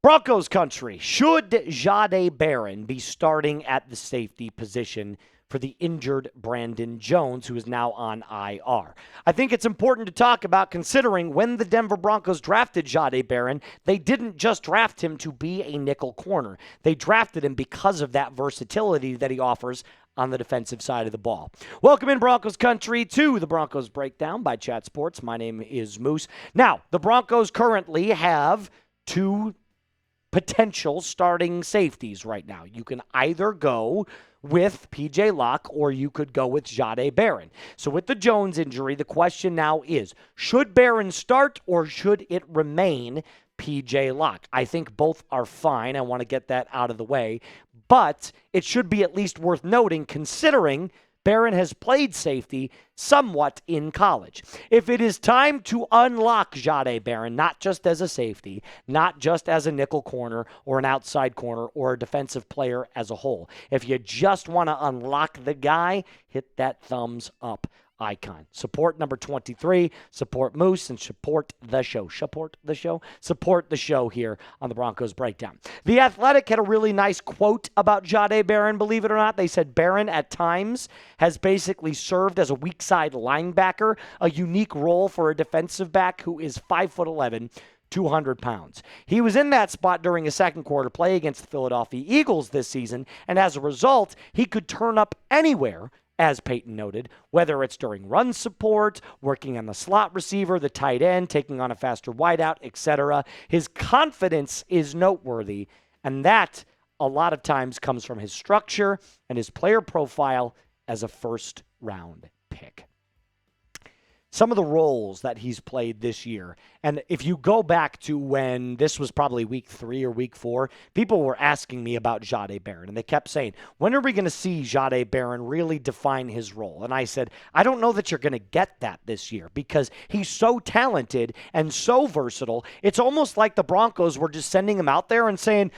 Broncos country, should Jade Baron be starting at the safety position for the injured Brandon Jones, who is now on IR? I think it's important to talk about, considering when the Denver Broncos drafted Jahdae Baron, they didn't just draft him to be a nickel corner. They drafted him because of that versatility that he offers on the defensive side of the ball. Welcome in, Broncos country, to the Broncos Breakdown by Chat Sports. My name is Moose. Now, the Broncos currently have two potential starting safeties right now. You can either go with PJ Locke or you could go with Jahdae Baron. So with the Jones injury, the question now is, should Baron start or should it remain PJ Locke? I think both are fine. I want to get that out of the way. But it should be at least worth noting, considering Barron has played safety somewhat in college. If it is time to unlock Jahdae Baron, not just as a safety, not just as a nickel corner or an outside corner or a defensive player as a whole, if you just want to unlock the guy, hit that thumbs up icon. Support number 23. Support Moose and support the show. Support the show. Support the show here on the Broncos Breakdown. The Athletic had a really nice quote about Jahdae Baron, believe it or not. They said Baron at times has basically served as a weakside linebacker, a unique role for a defensive back who is 5'11", 200 pounds. He was in that spot during a second quarter play against the Philadelphia Eagles this season, and as a result, he could turn up anywhere, as Payton noted, whether it's during run support, working on the slot receiver, the tight end, taking on a faster wideout, etc. His confidence is noteworthy, and that a lot of times comes from his structure and his player profile as a first-round pick. Some of the roles that he's played this year, and if you go back to when this was probably week 3 or week 4, people were asking me about Jahdae Baron, and they kept saying, when are we going to see Jahdae Baron really define his role? And I said, I don't know that you're going to get that this year because he's so talented and so versatile. It's almost like the Broncos were just sending him out there and saying,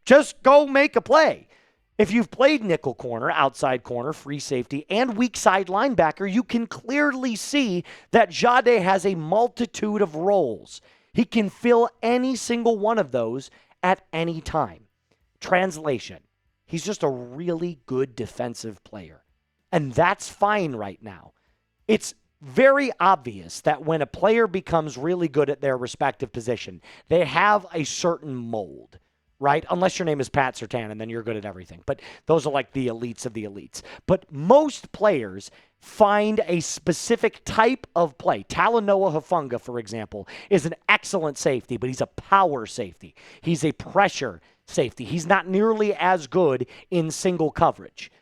just go make a play. If you've played nickel corner, outside corner, free safety, and weak side linebacker, you can clearly see that Jahdae has a multitude of roles. He can fill any single one of those at any time. Translation, he's just a really good defensive player. And that's fine right now. It's very obvious that when a player becomes really good at their respective position, they have a certain mold. Right? Unless your name is Pat Surtain, and then you're good at everything. But those are like the elites of the elites. But most players find a specific type of play. Talanoa Hufanga, for example, is an excellent safety, but he's a power safety. He's a pressure safety. He's not nearly as good in single coverage,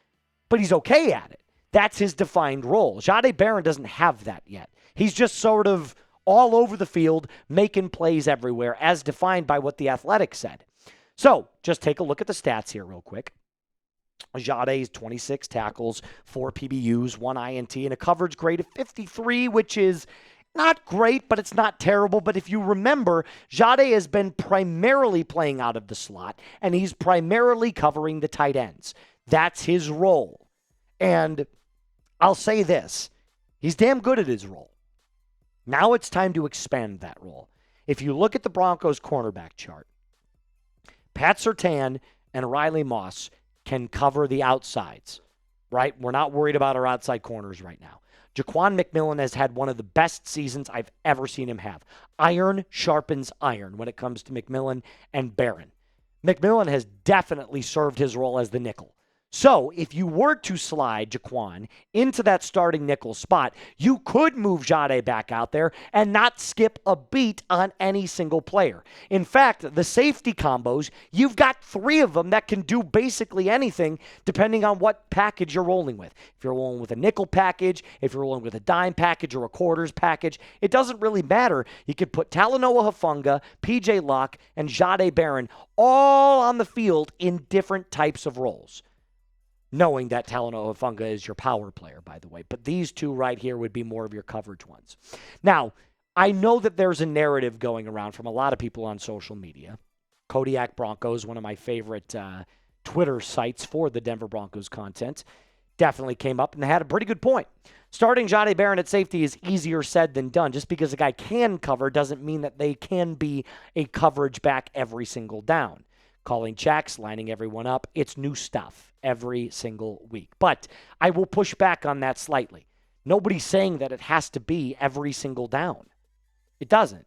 but he's okay at it. That's his defined role. Jahdae Baron doesn't have that yet. He's just sort of all over the field, making plays everywhere, as defined by what the Athletic said. So, just take a look at the stats here real quick. Jahdae's 26 tackles, 4 PBUs, 1 INT, and a coverage grade of 53, which is not great, but it's not terrible. But if you remember, Jahdae has been primarily playing out of the slot, and he's primarily covering the tight ends. That's his role. And I'll say this, he's damn good at his role. Now it's time to expand that role. If you look at the Broncos cornerback chart, Pat Surtain and Riley Moss can cover the outsides, right? We're not worried about our outside corners right now. Jaquan McMillan has had one of the best seasons I've ever seen him have. Iron sharpens iron when it comes to McMillan and Barron. McMillan has definitely served his role as the nickel. So if you were to slide Jaquan into that starting nickel spot, you could move Jahdae back out there and not skip a beat on any single player. In fact, the safety combos, you've got 3 of them that can do basically anything depending on what package you're rolling with. If you're rolling with a nickel package, if you're rolling with a dime package or a quarters package, it doesn't really matter. You could put Talanoa Hufanga, PJ Locke, and Jahdae Baron all on the field in different types of roles. Knowing that Talanoa Hufanga is your power player, by the way. But these 2 right here would be more of your coverage ones. Now, I know that there's a narrative going around from a lot of people on social media. Kodiak Broncos, one of my favorite Twitter sites for the Denver Broncos content, definitely came up and they had a pretty good point. Starting Jade Baron at safety is easier said than done. Just because a guy can cover doesn't mean that they can be a coverage back every single down. Calling checks, lining everyone up, it's new stuff every single week. But I will push back on that slightly. Nobody's saying that it has to be every single down. It doesn't.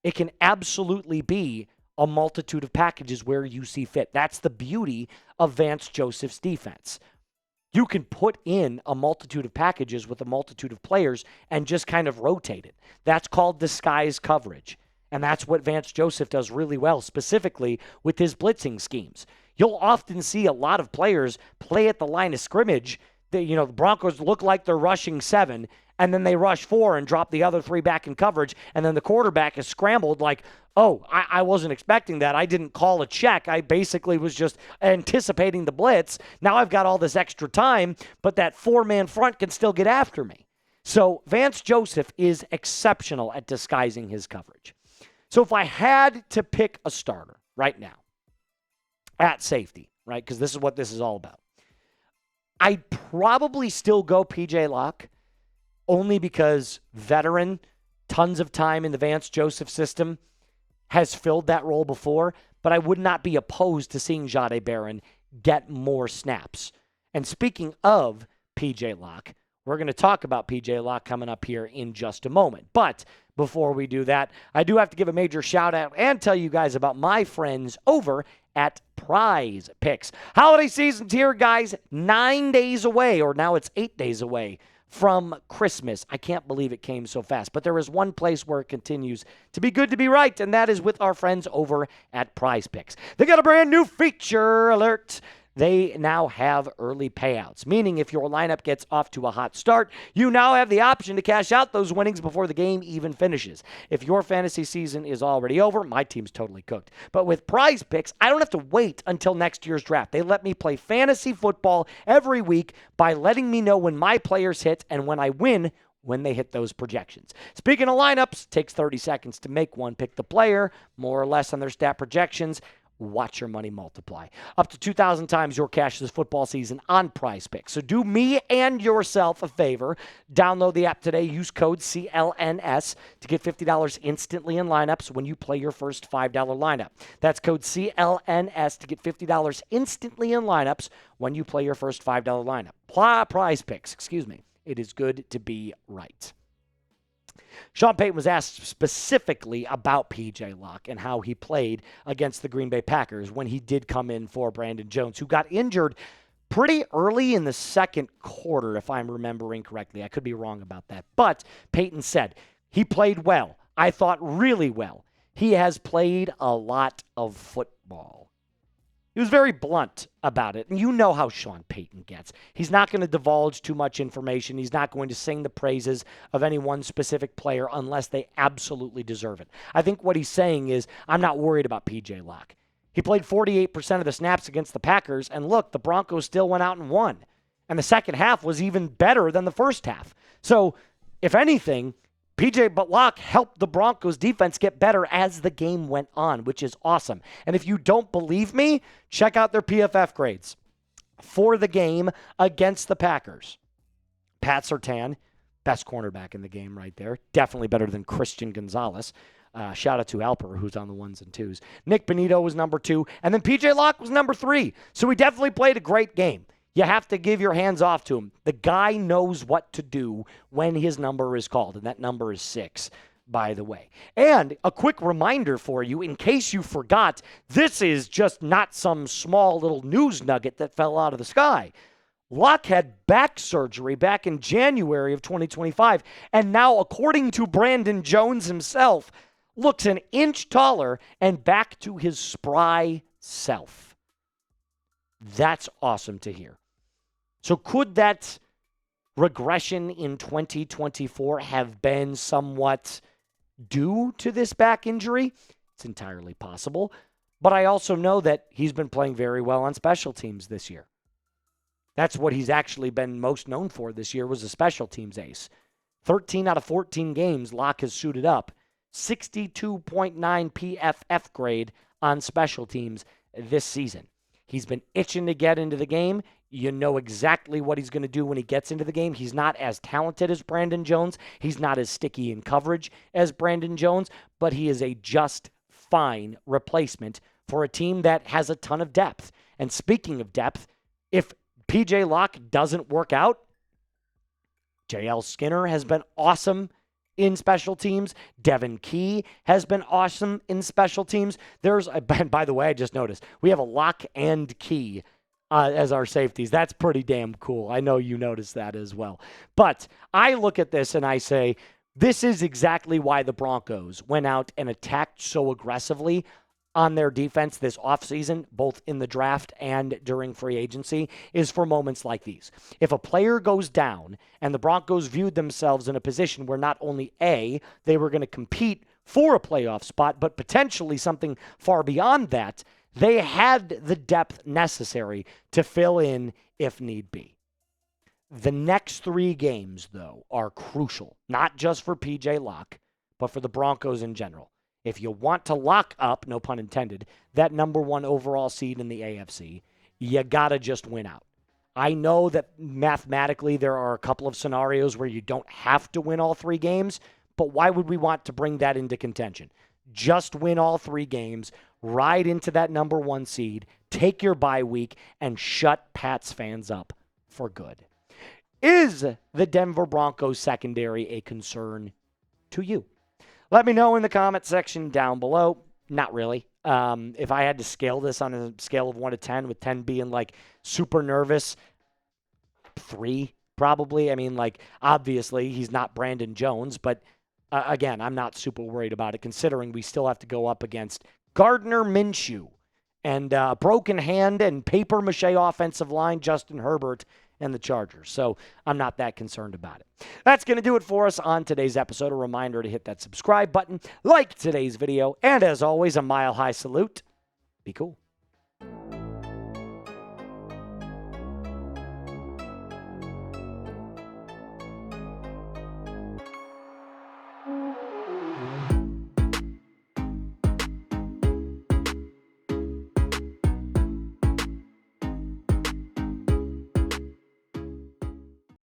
It can absolutely be a multitude of packages where you see fit. That's the beauty of Vance Joseph's defense. You can put in a multitude of packages with a multitude of players and just kind of rotate it. That's called disguise coverage. And that's what Vance Joseph does really well, specifically with his blitzing schemes. You'll often see a lot of players play at the line of scrimmage. The Broncos look like they're rushing 7, and then they rush 4 and drop the other 3 back in coverage, and then the quarterback is scrambled like, oh, I wasn't expecting that. I didn't call a check. I basically was just anticipating the blitz. Now I've got all this extra time, but that 4-man front can still get after me. So Vance Joseph is exceptional at disguising his coverage. So if I had to pick a starter right now at safety, right, because this is what this is all about, I'd probably still go P.J. Locke, only because veteran, tons of time in the Vance Joseph system, has filled that role before, but I would not be opposed to seeing Jade Baron get more snaps. And speaking of P.J. Locke, we're going to talk about P.J. Locke coming up here in just a moment. But before we do that, I do have to give a major shout out and tell you guys about my friends over at Prize Picks. Holiday season's here, guys. 9 days away, or now it's 8 days away from Christmas. I can't believe it came so fast, but there is one place where it continues to be good to be right, and that is with our friends over at Prize Picks. They got a brand new feature alert. They now have early payouts, meaning if your lineup gets off to a hot start, you now have the option to cash out those winnings before the game even finishes. If your fantasy season is already over, my team's totally cooked. But with Prize Picks, I don't have to wait until next year's draft. They let me play fantasy football every week by letting me know when my players hit and when I win when they hit those projections. Speaking of lineups, takes 30 seconds to make one. Pick the player, more or less on their stat projections. Watch your money multiply. Up to 2,000 times your cash this football season on Prize Picks. So do me and yourself a favor. Download the app today. Use code CLNS to get $50 instantly in lineups when you play your first $5 lineup. That's code CLNS to get $50 instantly in lineups when you play your first $5 lineup. Prize Picks, It is good to be right. Sean Payton was asked specifically about P.J. Locke and how he played against the Green Bay Packers when he did come in for Brandon Jones, who got injured pretty early in the second quarter, if I'm remembering correctly. I could be wrong about that. But Payton said, he played well. I thought really well. He has played a lot of football. He was very blunt about it. And you know how Sean Payton gets. He's not going to divulge too much information. He's not going to sing the praises of any one specific player unless they absolutely deserve it. I think what he's saying is, I'm not worried about P.J. Locke. He played 48% of the snaps against the Packers, and look, the Broncos still went out and won. And the second half was even better than the first half. So, if anything, P.J. Locke helped the Broncos defense get better as the game went on, which is awesome. And if you don't believe me, check out their PFF grades for the game against the Packers. Pat Surtain, best cornerback in the game right there. Definitely better than Christian Gonzalez. Shout out to Alper, who's on the 1s and 2s. Nik Bonitto was number 2. And then P.J. Locke was number 3. So he definitely played a great game. You have to give your hands off to him. The guy knows what to do when his number is called, and that number is 6, by the way. And a quick reminder for you, in case you forgot, this is just not some small little news nugget that fell out of the sky. Locke had back surgery back in January of 2025, and now, according to Brandon Jones himself, looks an inch taller and back to his spry self. That's awesome to hear. So could that regression in 2024 have been somewhat due to this back injury? It's entirely possible. But I also know that he's been playing very well on special teams this year. That's what he's actually been most known for this year, was a special teams ace. 13 out of 14 games, Locke has suited up. 62.9 PFF grade on special teams this season. He's been itching to get into the game. You know exactly what he's going to do when he gets into the game. He's not as talented as Brandon Jones. He's not as sticky in coverage as Brandon Jones, but he is a just fine replacement for a team that has a ton of depth. And speaking of depth, if PJ Locke doesn't work out, JL Skinner has been awesome in special teams. Devin Key has been awesome in special teams. By the way, I just noticed we have a Locke and Key as our safeties. That's pretty damn cool. I know you noticed that as well. But I look at this and I say, this is exactly why the Broncos went out and attacked so aggressively on their defense this offseason, both in the draft and during free agency, is for moments like these. If a player goes down and the Broncos viewed themselves in a position where not only A, they were going to compete for a playoff spot, but potentially something far beyond that, they had the depth necessary to fill in if need be. The next 3 games, though, are crucial, not just for PJ Locke, but for the Broncos in general. If you want to lock up, no pun intended, that number 1 overall seed in the AFC, you got to just win out. I know that mathematically there are a couple of scenarios where you don't have to win all 3 games, but why would we want to bring that into contention? Just win all 3 games, ride into that number 1 seed, take your bye week, and shut Pats fans up for good. Is the Denver Broncos secondary a concern to you? Let me know in the comment section down below. Not really. If I had to scale this on a scale of 1 to 10, with 10 being like super nervous, 3 probably. I mean, like, obviously he's not Brandon Jones, but again, I'm not super worried about it considering we still have to go up against Gardner Minshew and broken hand and paper mache offensive line, Justin Herbert, and the Chargers. So I'm not that concerned about it. That's going to do it for us on today's episode. A reminder to hit that subscribe button, like today's video, and as always, a mile-high salute. Be cool.